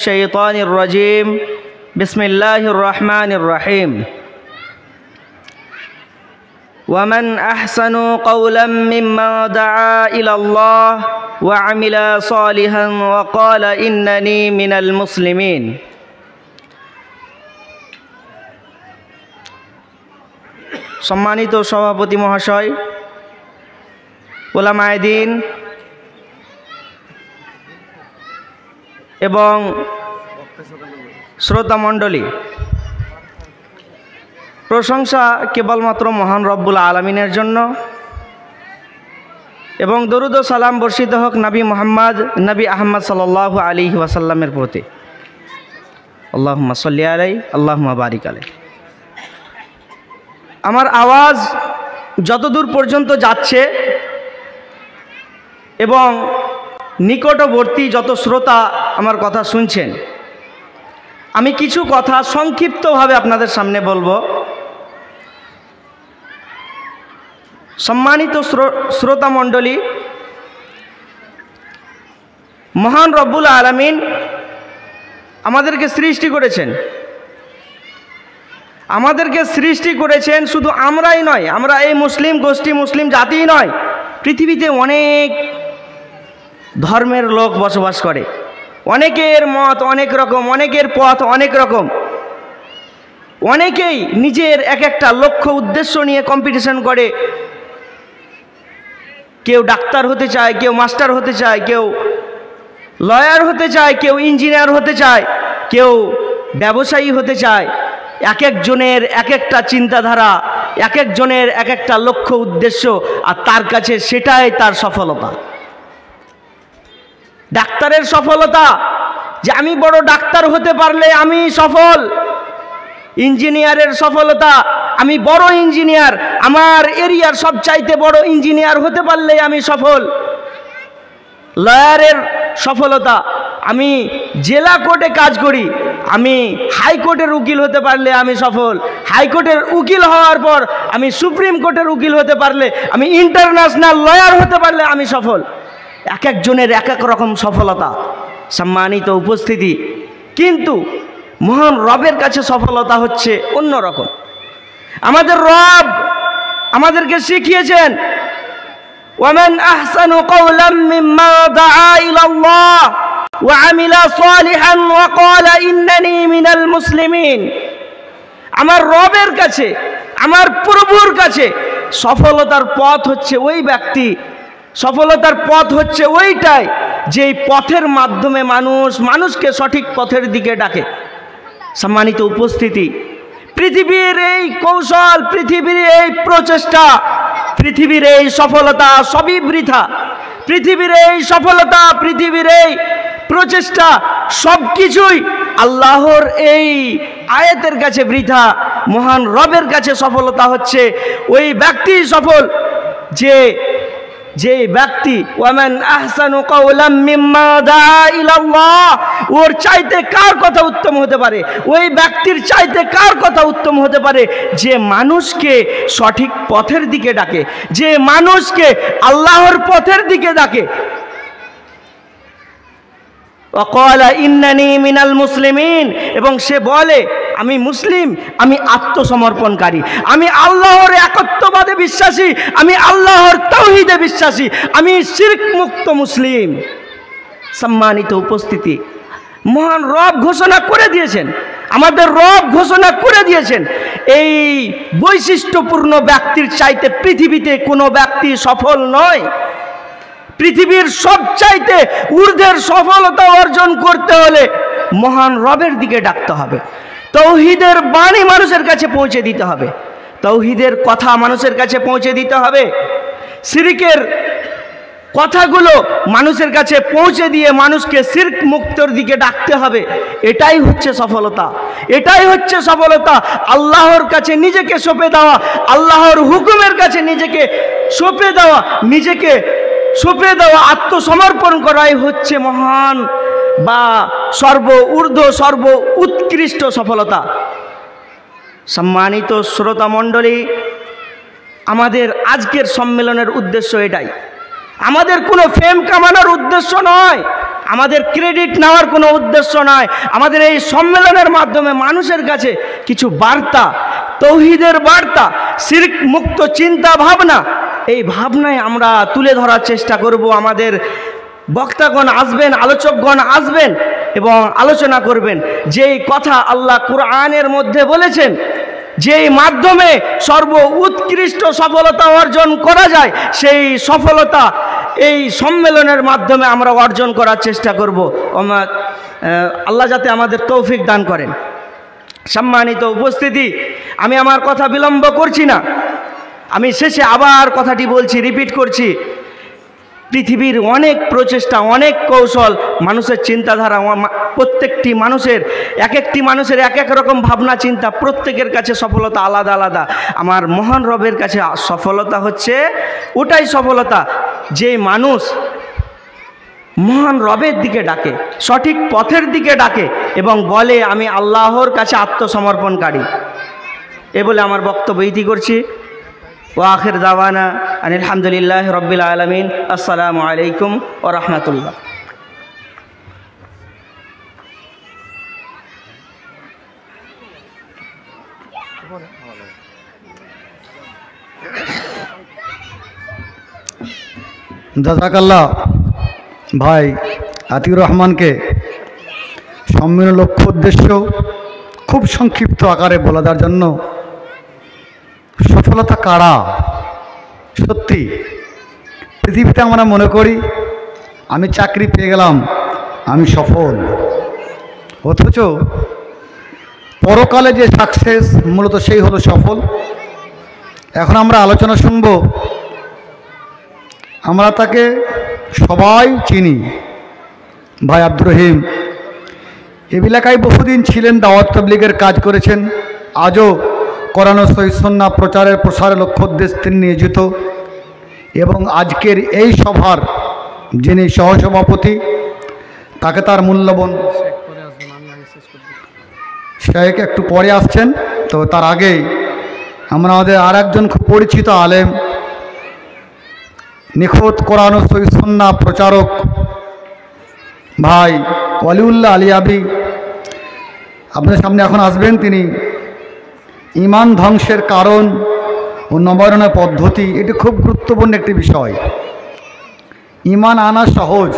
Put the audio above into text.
الشيطان الرجيم بسم الله الرحمن الرحيم ومن أحسن قولا ممن دعا إلى الله وعمل صالحا وقال إنني من المسلمين সম্মানিত সভাপতি মহাশয়, উলামায়ে দ্বীন এবং শ্রোতা মণ্ডলী, প্রশংসা কেবলমাত্র মহান রব্বুল আলামিনের জন্য এবং দরুদ ও সালাম বর্ষিত হোক নবী আহমদ সাল্লাল্লাহু আলাইহি ওয়াসাল্লামের প্রতি। আল্লাহুম্মা সাল্লি আলাইহি আল্লাহুম্মা বারিক আলাইহি। আমার আওয়াজ যতদূর পর্যন্ত যাচ্ছে এবং নিকটবর্তী যত শ্রোতা আমার কথা শুনছেন, আমি কিছু কথা সংক্ষিপ্তভাবে আপনাদের সামনে বলবো। সম্মানিত শ্রোতা মণ্ডলী, মহান রব্বুল আলামিন আমাদেরকে সৃষ্টি করেছেন। শুধু আমরাই নয়, আমরা এই মুসলিম গোষ্ঠী, মুসলিম জাতিই নয়, পৃথিবীতে অনেক ধর্মের লোক বসবাস করে। অনেকের মত অনেক রকম, অনেকের পথ অনেক রকম। অনেকেই নিজের এক একটা লক্ষ্য উদ্দেশ্য নিয়ে কম্পিটিশন করে। কেউ ডাক্তার হতে চায়, কেউ মাস্টার হতে চায়, কেউ লয়ার হতে চায়, কেউ ইঞ্জিনিয়ার হতে চায়, কেউ ব্যবসায়ী হতে চায়। এক একজনের এক একটা চিন্তাধারা, এক একজনের এক একটা লক্ষ্য উদ্দেশ্য, আর তার কাছে সেটাই তার সফলতা। ডাক্তারের সফলতা যে আমি বড় ডাক্তার হতে পারলে আমি সফল। ইঞ্জিনিয়ারের সফলতা আমি বড় ইঞ্জিনিয়ার, আমার এরিয়ার সবচাইতে বড় ইঞ্জিনিয়ার হতে পারলে আমি সফল। লয়ারের সফলতা আমি জেলা কোর্টে কাজ করি, আমি হাইকোর্টের উকিল হতে পারলে আমি সফল। হাইকোর্টের উকিল হওয়ার পর আমি সুপ্রিম কোর্টের উকিল হতে পারলে, আমি ইন্টারন্যাশনাল লয়ার হতে পারলে আমি সফল। এক একজনের এক এক রকম সফলতা। সম্মানিত উপস্থিতি, কিন্তু মহান রবের কাছে সফলতা হচ্ছে অন্য রকম। আমাদের রব আমাদেরকে শিখিয়েছেন, ওয়ামান আহসানু কাওলাম মিম্মা দাআ ইলাল্লাহ ওয়া আমিলা সালিহান ওয়া ক্বালা ইন্নানি মিনাল মুসলিমিন। আমার রবের কাছে, আমার প্রভুর কাছে সফলতার পথ হচ্ছে ওই ব্যক্তি, সফলতার পথ হচ্ছে ওইটাই যেই পথের মাধ্যমে মানুষকে সঠিক পথের দিকে ডাকে। সম্মানিত উপস্থিতি, পৃথিবীর এই কৌশল, পৃথিবীর এই প্রচেষ্টা, পৃথিবীর এই সফলতা সবই বৃথা। পৃথিবীর এই সফলতা, পৃথিবীর এই প্রচেষ্টা সবকিছুই আল্লাহর এই আয়াতের কাছে বৃথা। মহান রবের কাছে সফলতা হচ্ছে ওই ব্যক্তি সফল যে ব্যক্তি ওয়ামান আহসানু কাওলাম মিম্মা দাআ ইলাল্লাহ, ওর চাইতে কার কথা উত্তম হতে পারে? ওই ব্যক্তির চাইতে কার কথা উত্তম হতে পারে যে মানুষকে সঠিক পথের দিকে ডাকে, যে মানুষকে আল্লাহর পথের দিকে ডাকে। ওয়া ক্বালা ইন্নানি মিনাল মুসলিমিন, এবং সে বলে আমি মুসলিম, আমি আত্মসমর্পণকারী, আমি আল্লাহর একত্ববাদে বিশ্বাসী, আমি আল্লাহর তাওহীদে বিশ্বাসী, আমি শিরক মুক্ত মুসলিম। সম্মানিত উপস্থিতি, মহান রব ঘোষণা করে দিয়েছেন, আমাদের রব ঘোষণা করে দিয়েছেন, এই বৈশিষ্ট্যপূর্ণ ব্যক্তির চাইতে পৃথিবীতে কোনো ব্যক্তি সফল নয়। পৃথিবীর সবচাইতে ঊর্ধ্বের সফলতা অর্জন করতে হলে মহান রবের দিকে ডাকতে হবে। তাওহীদের বাণী মানুষের কাছে পৌঁছে দিতে হবে, তাওহীদের কথা মানুষের কাছে পৌঁছে দিতে হবে, শিরকের কথাগুলো মানুষের কাছে পৌঁছে দিয়ে মানুষকে শিরক মুক্তর দিকে ডাকতে হবে। এটাই হচ্ছে সফলতা, এটাই হচ্ছে সফলতা। আল্লাহর কাছে নিজেকে সঁপে দেওয়া, আল্লাহর হুকুমের কাছে নিজেকে সঁপে দেওয়া, আত্মসমর্পণ করাই হচ্ছে মহান বা সর্ব উৎকৃষ্ট সফলতা। সম্মানিত শ্রোতা মণ্ডলী, আমাদের আজকের সম্মেলনের উদ্দেশ্য এটাই। আমাদের কোনো ফেম কামানোর উদ্দেশ্য নয়, আমাদের ক্রেডিট নেওয়ার কোনো উদ্দেশ্য নয়। আমাদের এই সম্মেলনের মাধ্যমে মানুষের কাছে কিছু বার্তা, তৌহিদের বার্তা, শিরক মুক্ত চিন্তা ভাবনা, এই ভাবনায় আমরা তুলে ধরার চেষ্টা করব। আমাদের বক্তাগণ আসবেন, আলোচকগণ আসবেন এবং আলোচনা করবেন যেই কথা আল্লাহ কুরআনের মধ্যে বলেছেন, যেই মাধ্যমে সর্ব উৎকৃষ্ট সফলতা অর্জন করা যায়, সেই সফলতা এই সম্মেলনের মাধ্যমে আমরা অর্জন করার চেষ্টা করব। আল্লাহ যাতে আমাদের তৌফিক দান করেন। সম্মানিত উপস্থিতি, আমি আমার কথা বিলম্ব করছি না, আমি শেষে আবার কথাটি বলছি, রিপিট করছি। পৃথিবীর অনেক প্রচেষ্টা, অনেক কৌশল, মানুষের চিন্তাধারা, প্রত্যেকটি মানুষের একটি মানুষের এক এক রকম ভাবনা চিন্তা, প্রত্যেকের কাছে সফলতা আলাদা আলাদা। আমার মহান রবের কাছে সফলতা হচ্ছে ওটাই সফলতা যে মানুষ মহান রবের দিকে ডাকে, সঠিক পথের দিকে ডাকে এবং বলে আমি আল্লাহর কাছে আত্মসমর্পণকারী। এ বলে আমার বক্তব্য ইতি করছি। ওয়া আখির দাওয়ানা আনিল হামদুলিল্লাহি রাব্বিল আলামিন। আসসালামু আলাইকুম ওয়া রাহমাতুল্লাহ। জাযাকাল্লাহ ভাই আতিউর রহমানকে সম্মেলনের লক্ষ্য উদ্দেশ্য খুব সংক্ষিপ্ত আকারে বলে দেওয়ার জন্য। সফলতা কারা? সত্যি পৃথিবীতে আমরা মনে করি আমি চাকরি পেয়ে গেলাম, আমি সফল, অথচ পরকালে যে সাকসেস মূলত সেই হলো সফল। এখন আমরা আলোচনা শুনব, আমরা তাকে সবাই চিনি, ভাই আব্দুর রহিম। এ এলাকায় বহুদিন ছিলেন, দাওয়াত তাবলীগের কাজ করেছেন, আজও কোরআন ও সহিহ সুন্নাহ প্রচারের প্রসারের লক্ষ্য উদ্দেশ্যে তিনি নিয়োজিত। এবং আজকের এই সভার যিনি সহসভাপতি, তাকে তার মূল্যবান শেখ একটু পরে আসছেন, তো তার আগেই আমরা আমাদের আর একজন খুব পরিচিত আলেম, নিখুঁত কোরআন ও সহিহ সুন্নাহ প্রচারক ভাই ওয়ালিউল্লাহ আলিয়াবি আপনার সামনে এখন আসবেন। তিনি ঈমান ধ্বংসের কারণ ও নবায়নের পদ্ধতি, এটি খুব গুরুত্বপূর্ণ একটি বিষয়। ঈমান আনা সহজ,